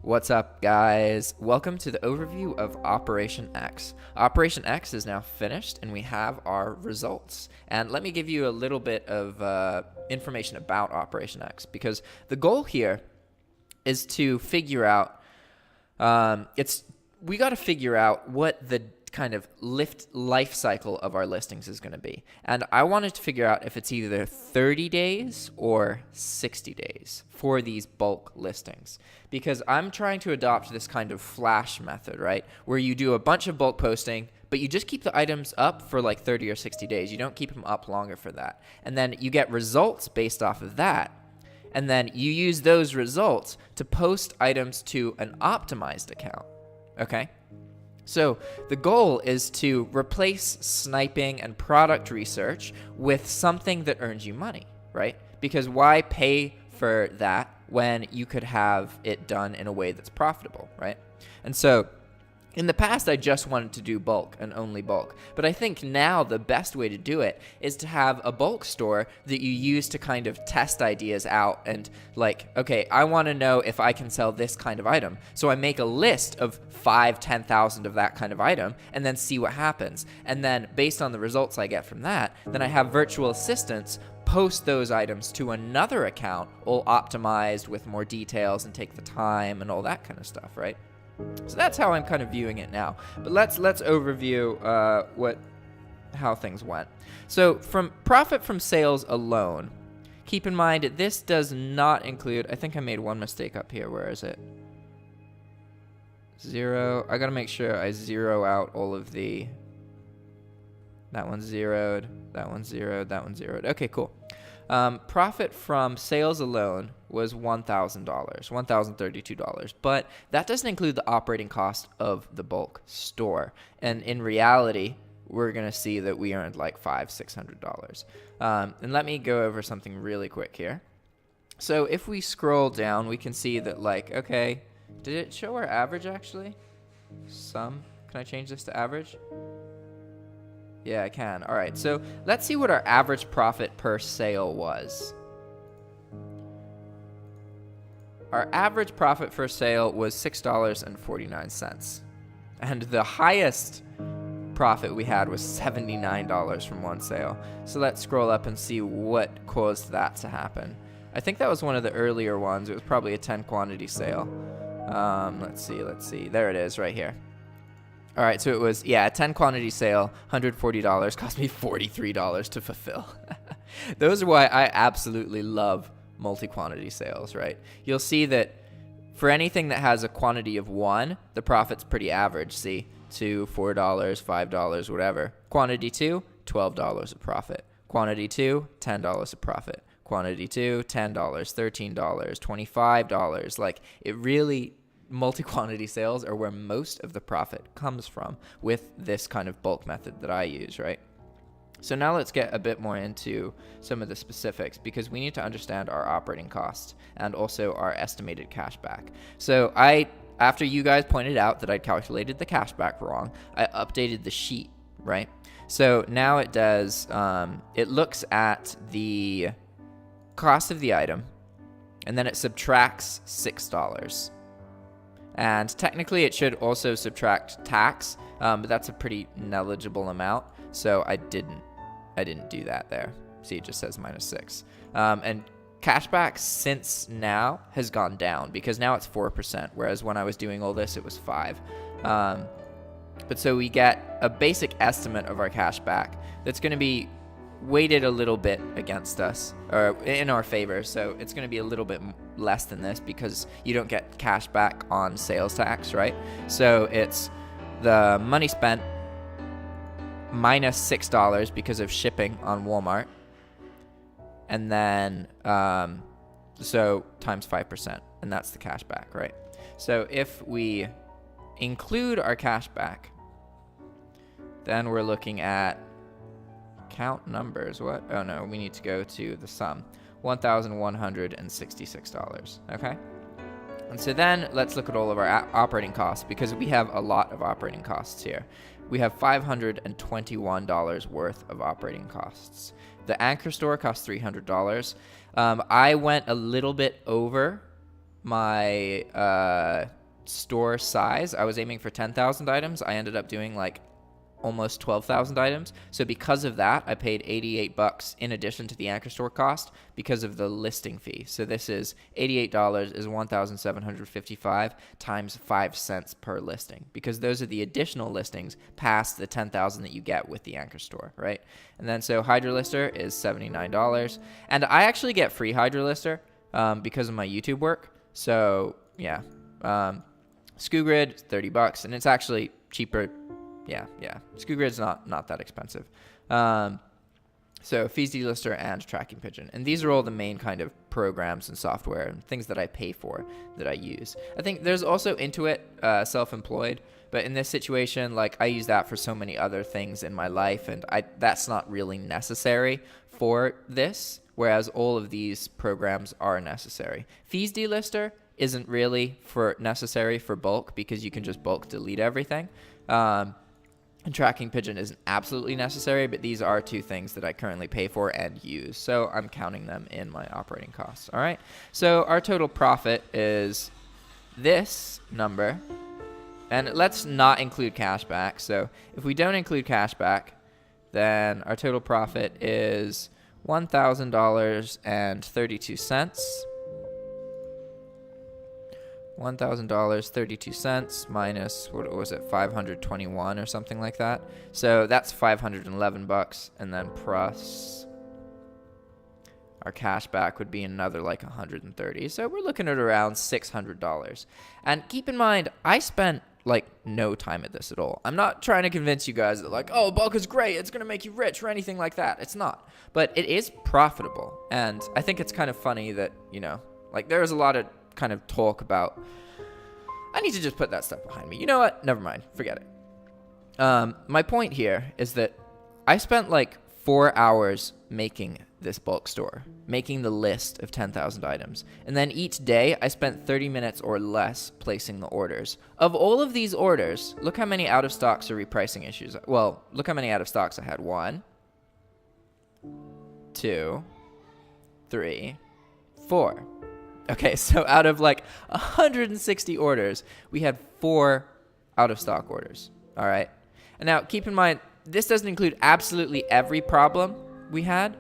What's up, guys? Welcome to the overview of Operation X. Operation X is now finished and we have our results. And let me give you a little bit of information about Operation X, because the goal here is to figure out, we got to figure out what the kind of life cycle of our listings is going to be. And I wanted to figure out if it's either 30 days or 60 days for these bulk listings, because I'm trying to adopt this kind of flash method, right? Where you do a bunch of bulk posting, but you just keep the items up for like 30 or 60 days. You don't keep them up longer for that. And then you get results based off of that. And then you use those results to post items to an optimized account, okay? So the goal is to replace sniping and product research with something that earns you money, right? Because why pay for that when you could have it done in a way that's profitable, right? And so in the past, I just wanted to do bulk and only bulk. But I think now the best way to do it is to have a bulk store that you use to kind of test ideas out and like, okay, I want to know if I can sell this kind of item. So I make a list of 10,000 of that kind of item and then see what happens. And then based on the results I get from that, then I have virtual assistants post those items to another account, all optimized with more details and take the time and all that kind of stuff, right? So that's how I'm kind of viewing it now. But let's overview how things went. So from profit from sales alone, keep in mind this does not include, I think I made one mistake up here. Where is it? 0. I gotta make sure I zero out all of the, that one's zeroed, that one's zeroed, that one's zeroed. Okay, cool. Profit from sales alone was $1,000, $1,032, but that doesn't include the operating cost of the bulk store. And in reality, we're going to see that we earned like $500-$600. And let me go over something really quick here. So if we scroll down, we can see that like, okay, did it show our average actually? Can I change this to average? Yeah, I can. All right, so let's see what our average profit per sale was. Our average profit per sale was $6.49. And the highest profit we had was $79 from one sale. So let's scroll up and see what caused that to happen. I think that was one of the earlier ones. It was probably a 10 quantity sale. Let's see. There it is right here. All right, so it was, a 10 quantity sale, $140, cost me $43 to fulfill. Those are why I absolutely love multi-quantity sales, right? You'll see that for anything that has a quantity of 1, the profit's pretty average. See, 2, $4, $5, whatever. Quantity 2, $12 of profit. Quantity 2, $10 of profit. Quantity 2, $10, $13, $25. Like, it really, multi-quantity sales are where most of the profit comes from with this kind of bulk method that I use, right? So now let's get a bit more into some of the specifics, because we need to understand our operating costs and also our estimated cashback. So after you guys pointed out that I'd calculated the cashback wrong, I updated the sheet, right? So now it does, it looks at the cost of the item, and then it subtracts $6. And technically it should also subtract tax, but that's a pretty negligible amount, so I didn't do that there. See, it just says -6. And cashback since now has gone down, because now it's 4%, whereas when I was doing all this, it was 5. But so we get a basic estimate of our cashback that's going to be weighted a little bit against us, or in our favor. So it's going to be a little bit less than this, because you don't get cash back on sales tax, right? So it's the money spent minus $6 because of shipping on Walmart, and then so times 5%, and that's the cash back, right? So if we include our cash back, then we're looking at count numbers. What? Oh no, we need to go to the sum. $1,166, okay? And so then let's look at all of our operating costs, because we have a lot of operating costs here. We have $521 worth of operating costs. The anchor store costs $300. I went a little bit over my store size. I was aiming for 10,000 items. I ended up doing like almost 12,000 items. So because of that, I paid $88 in addition to the anchor store cost because of the listing fee. So this is $88 is 1,755 times 5 cents per listing, because those are the additional listings past the 10,000 that you get with the anchor store, right? And then so Hydra Lister is $79. And I actually get free Hydra Lister because of my YouTube work. So yeah, SkuGrid, $30, and it's actually cheaper. Yeah. SkuGrid's not that expensive. So Fees Lister and Tracking Pigeon. And these are all the main kind of programs and software and things that I pay for that I use. I think there's also Intuit, self-employed, but in this situation, like I use that for so many other things in my life, and that's not really necessary for this, whereas all of these programs are necessary. Fees Lister isn't really necessary for bulk because you can just bulk delete everything. And Tracking Pigeon isn't absolutely necessary, but these are two things that I currently pay for and use. So I'm counting them in my operating costs. All right. So our total profit is this number. And let's not include cashback. So if we don't include cashback, then our total profit is $1,000.32. $1,000.32 minus, what was it, 521 or something like that. So that's $511, and then plus our cash back would be another like 130. So we're looking at around $600. And keep in mind, I spent like no time at this at all. I'm not trying to convince you guys that like, oh, bulk is great, it's going to make you rich or anything like that. It's not. But it is profitable. And I think it's kind of funny that, you know, like there's a lot of kind of talk about, I need to just put that stuff behind me. You know what? Never mind. Forget it. My point here is that I spent like 4 hours making this bulk store, making the list of 10,000 items. And then each day I spent 30 minutes or less placing the orders. Of all of these orders, look how many out of stocks or repricing issues. Well, look how many out of stocks I had. 1, 2, 3, 4. Okay, so out of like 160 orders, we had 4 out-of-stock orders, all right? And now, keep in mind, this doesn't include absolutely every problem we had,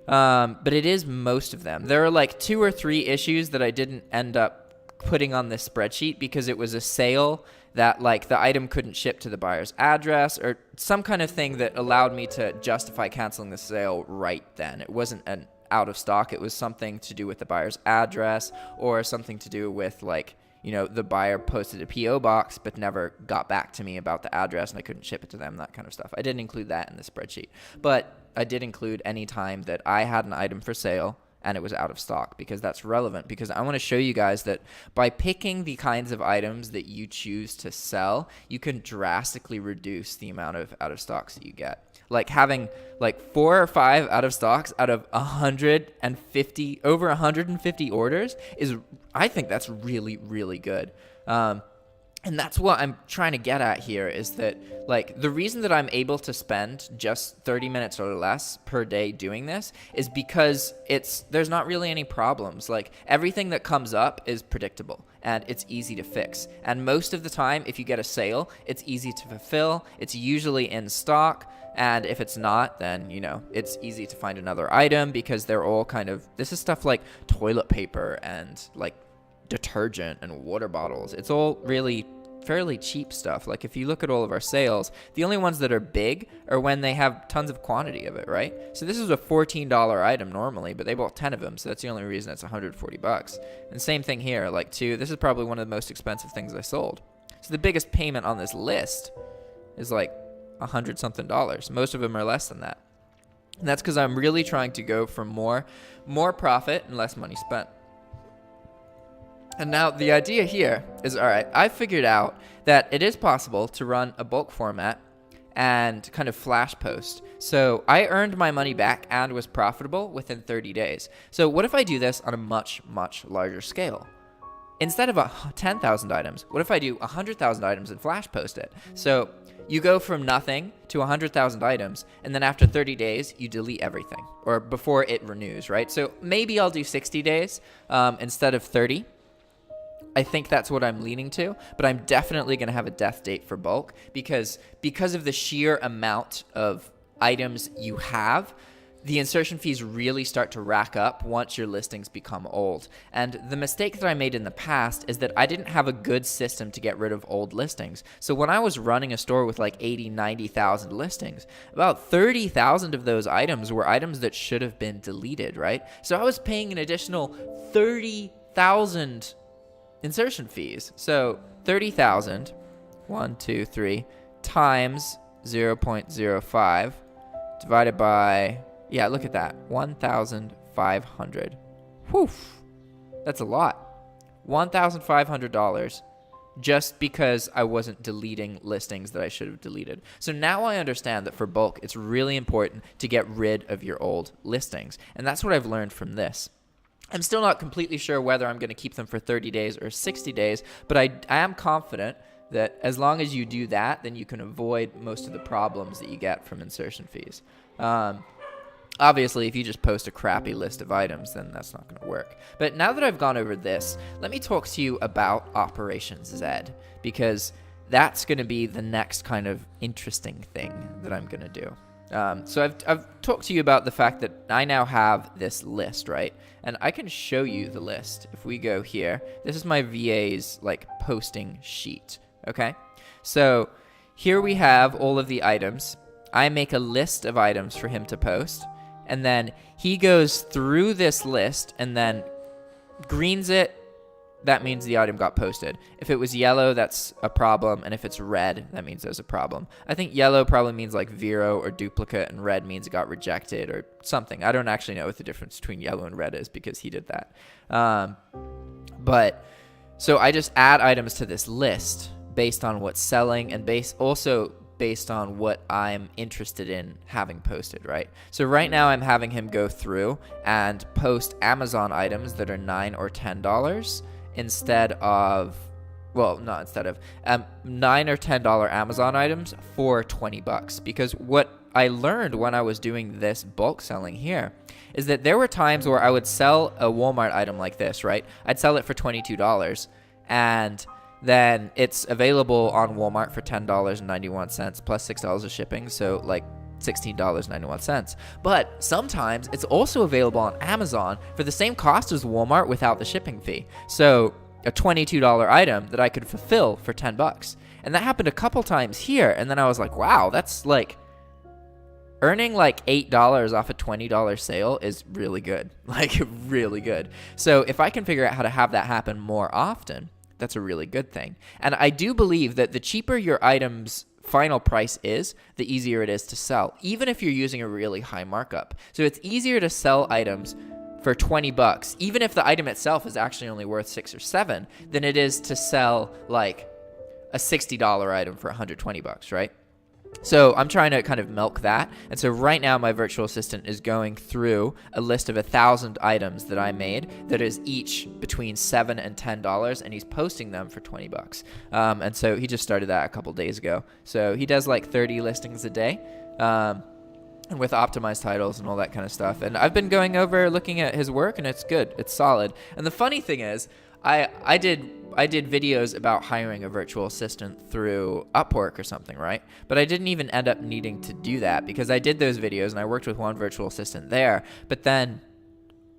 but it is most of them. There are like 2 or 3 issues that I didn't end up putting on this spreadsheet because it was a sale that like the item couldn't ship to the buyer's address or some kind of thing that allowed me to justify canceling the sale right then. It wasn't an out of stock. It was something to do with the buyer's address or something to do with like, you know, the buyer posted a PO box but never got back to me about the address and I couldn't ship it to them, that kind of stuff. I didn't include that in the spreadsheet, but I did include any time that I had an item for sale and it was out of stock, because that's relevant, because I want to show you guys that by picking the kinds of items that you choose to sell, you can drastically reduce the amount of out of stocks that you get. Like having like 4 or 5 out of stocks out of 150, over 150 orders is, I think that's really, really good. And that's what I'm trying to get at here, is that like the reason that I'm able to spend just 30 minutes or less per day doing this is because there's not really any problems. Like everything that comes up is predictable and it's easy to fix. And most of the time, if you get a sale, it's easy to fulfill. It's usually in stock. And if it's not, then, you know, it's easy to find another item, because they're all kind of, this is stuff like toilet paper and like detergent and water bottles. It's all really fairly cheap stuff. Like if you look at all of our sales, the only ones that are big are when they have tons of quantity of it, right? So this is a $14 item normally, but they bought 10 of them, so that's the only reason it's $140. And same thing here, like this is probably one of the most expensive things I sold. So the biggest payment on this list is like $100 something. Most of them are less than that. And that's because I'm really trying to go for more profit and less money spent. And now the idea here is, all right, I figured out that it is possible to run a bulk format and kind of flash post. So I earned my money back and was profitable within 30 days. So what if I do this on a much, much larger scale? Instead of 10,000 items, what if I do 100,000 items and flash post it? So you go from nothing to 100,000 items, and then after 30 days, you delete everything, or before it renews, right? So maybe I'll do 60 days instead of 30. I think that's what I'm leaning to, but I'm definitely going to have a death date for bulk because of the sheer amount of items you have, the insertion fees really start to rack up once your listings become old. And the mistake that I made in the past is that I didn't have a good system to get rid of old listings. So when I was running a store with like 80, 90,000 listings, about 30,000 of those items were items that should have been deleted, right? So I was paying an additional 30,000 insertion fees. So 30,000, 1, 2, 3, times 0.05 divided by, yeah, look at that, 1,500. Whew, that's a lot. $1,500 just because I wasn't deleting listings that I should have deleted. So now I understand that for bulk, it's really important to get rid of your old listings. And that's what I've learned from this. I'm still not completely sure whether I'm going to keep them for 30 days or 60 days, but I am confident that as long as you do that, then you can avoid most of the problems that you get from insertion fees. Obviously, if you just post a crappy list of items, then that's not going to work. But now that I've gone over this, let me talk to you about Operations Z, because that's going to be the next kind of interesting thing that I'm going to do. So I've talked to you about the fact that I now have this list, right? And I can show you the list. If we go here, this is my VA's like posting sheet, okay? So here we have all of the items. I make a list of items for him to post, and then he goes through this list and then greens it. That means the item got posted. If it was yellow, that's a problem, and if it's red, that means there's a problem. I think yellow probably means like Vero or duplicate, and red means it got rejected or something. I don't actually know what the difference between yellow and red is because he did that. But so I just add items to this list based on what's selling and also based on what I'm interested in having posted, right? So right now I'm having him go through and post Amazon items that are $9 or $10 instead of, well, not instead of, $9 or $10 Amazon items for $20. Because what I learned when I was doing this bulk selling here is that there were times where I would sell a Walmart item like this, right? I'd sell it for $22 and then it's available on Walmart for $10.91 plus $6 of shipping, so like $16.91. But sometimes it's also available on Amazon for the same cost as Walmart without the shipping fee. So a $22 item that I could fulfill for $10. And that happened a couple times here, and then I was like, wow, that's like earning like $8 off a $20 sale is really good. Like really good. So if I can figure out how to have that happen more often, that's a really good thing. And I do believe that the cheaper your item's final price is, the easier it is to sell, even if you're using a really high markup. So it's easier to sell items for $20, even if the item itself is actually only worth $6 or $7, than it is to sell like a $60 item for $120, right? So I'm trying to kind of milk that. And so right now my virtual assistant is going through a list of 1,000 items that I made that is each between $7 and $10, and he's posting them for $20. And so he just started that a couple days ago. So he does like 30 listings a day. And with optimized titles and all that kind of stuff. And I've been going over looking at his work, and it's good. It's solid. And the funny thing is, I did videos about hiring a virtual assistant through Upwork or something, right? But I didn't even end up needing to do that because I did those videos and I worked with one virtual assistant there. But then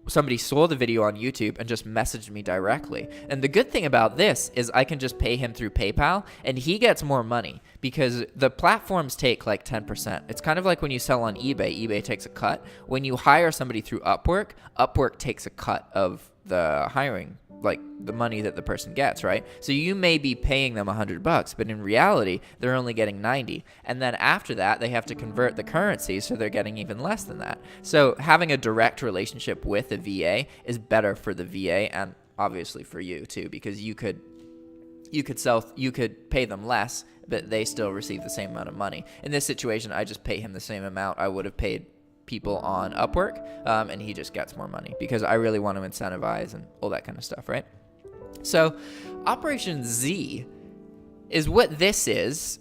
somebody saw the video on YouTube and just messaged me directly. And the good thing about this is I can just pay him through PayPal, and he gets more money because the platforms take like 10%. It's kind of like when you sell on eBay, eBay takes a cut. When you hire somebody through Upwork, Upwork takes a cut of the hiring, like the money that the person gets, right? So you may be paying them $100, but in reality, they're only getting 90. And then after that, they have to convert the currency, so they're getting even less than that. So having a direct relationship with a VA is better for the VA and obviously for you too, because you could pay them less, but they still receive the same amount of money. In this situation, I just pay him the same amount I would have paid people on Upwork, and he just gets more money because I really want to incentivize and all that kind of stuff, right? So Operation Z is what this is,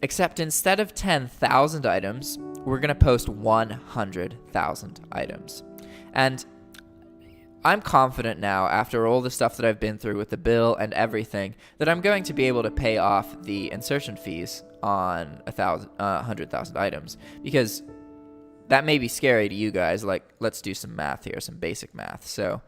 except instead of 10,000 items, we're going to post 100,000 items. And I'm confident now, after all the stuff that I've been through with the bill and everything, that I'm going to be able to pay off the insertion fees on 100,000 items, because that may be scary to you guys. Like, let's do some math here, some basic math. So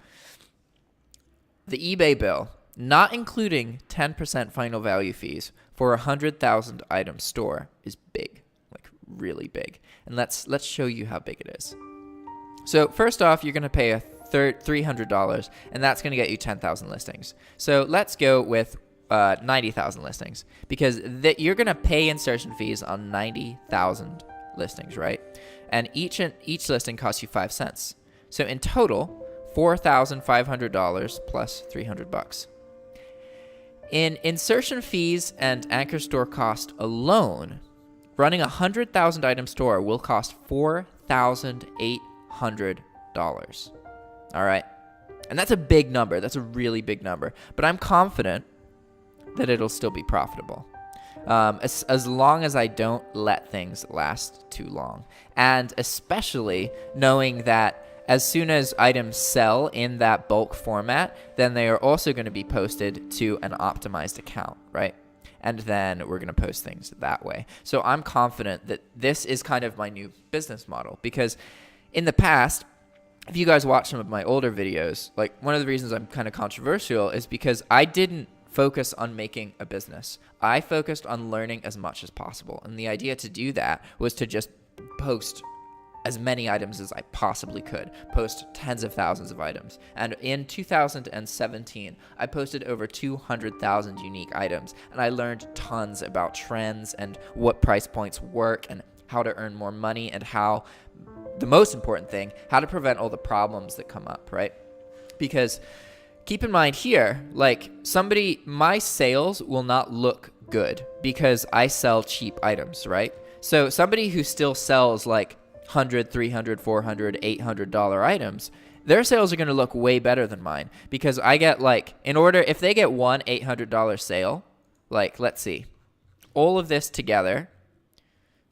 the eBay bill, not including 10% final value fees for a 100,000 item store, is big, like really big. And let's show you how big it is. So first off, you're going to pay a $300, and that's going to get you 10,000 listings. So let's go with 90,000 listings, because you're going to pay insertion fees on 90,000 listings, right? And each listing costs you 5 cents. So in total, $4,500 plus $300. In insertion fees and anchor store cost alone, running a 100,000 item store will cost $4,800. All right. And that's a big number. That's a really big number. But I'm confident that it'll still be profitable. As long as I don't let things last too long. And especially knowing that as soon as items sell in that bulk format, then they are also going to be posted to an optimized account, right? And then we're going to post things that way. So I'm confident that this is kind of my new business model, because in the past, if you guys watch some of my older videos, like one of the reasons I'm kind of controversial is because I didn't focus on making a business. I focused on learning as much as possible. And the idea to do that was to just post as many items as I possibly could, post tens of thousands of items. And in 2017, I posted over 200,000 unique items, and I learned tons about trends and what price points work and how to earn more money, and how, the most important thing, how to prevent all the problems that come up, right? Because keep in mind here, like my sales will not look good because I sell cheap items, right? So somebody who still sells like $100, $300, $400, $800 items, their sales are going to look way better than mine, because I get if they get one $800 sale, like, let's see, all of this together,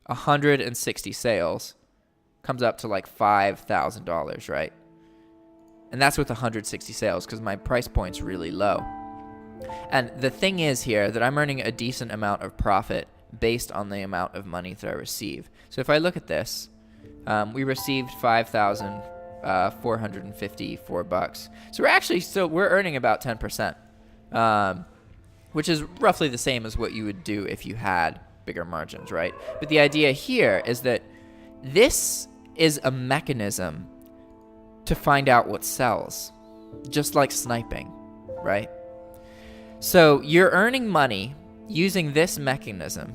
160 sales comes up to like $5,000, right? And that's with 160 sales, because my price point's really low. And the thing is here that I'm earning a decent amount of profit based on the amount of money that I receive. So if I look at this, we received $5,454. So we're earning about 10%, which is roughly the same as what you would do if you had bigger margins, right? But the idea here is that this is a mechanism to find out what sells, just like sniping, right? So you're earning money using this mechanism,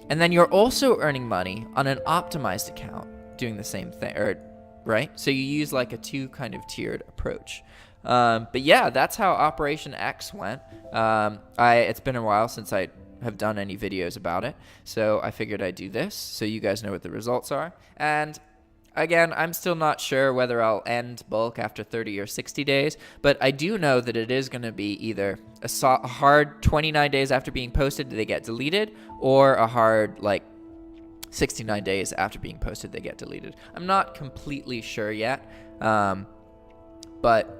and then you're also earning money on an optimized account doing the same thing, right? So you use like a two kind of tiered approach. But yeah, that's how Operation X went. It's been a while since I have done any videos about it, so I figured I'd do this so you guys know what the results are. And again, I'm still not sure whether I'll end bulk after 30 or 60 days, but I do know that it is going to be either a hard 29 days after being posted, they get deleted, or a hard 69 days after being posted, they get deleted. I'm not completely sure yet, but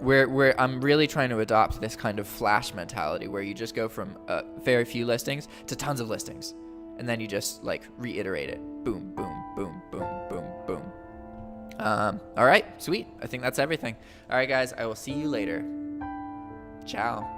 I'm really trying to adopt this kind of flash mentality where you just go from very few listings to tons of listings, and then you just reiterate it. Boom, boom, boom, boom, boom, boom. All right, sweet. I think that's everything. All right, guys, I will see you later. Ciao.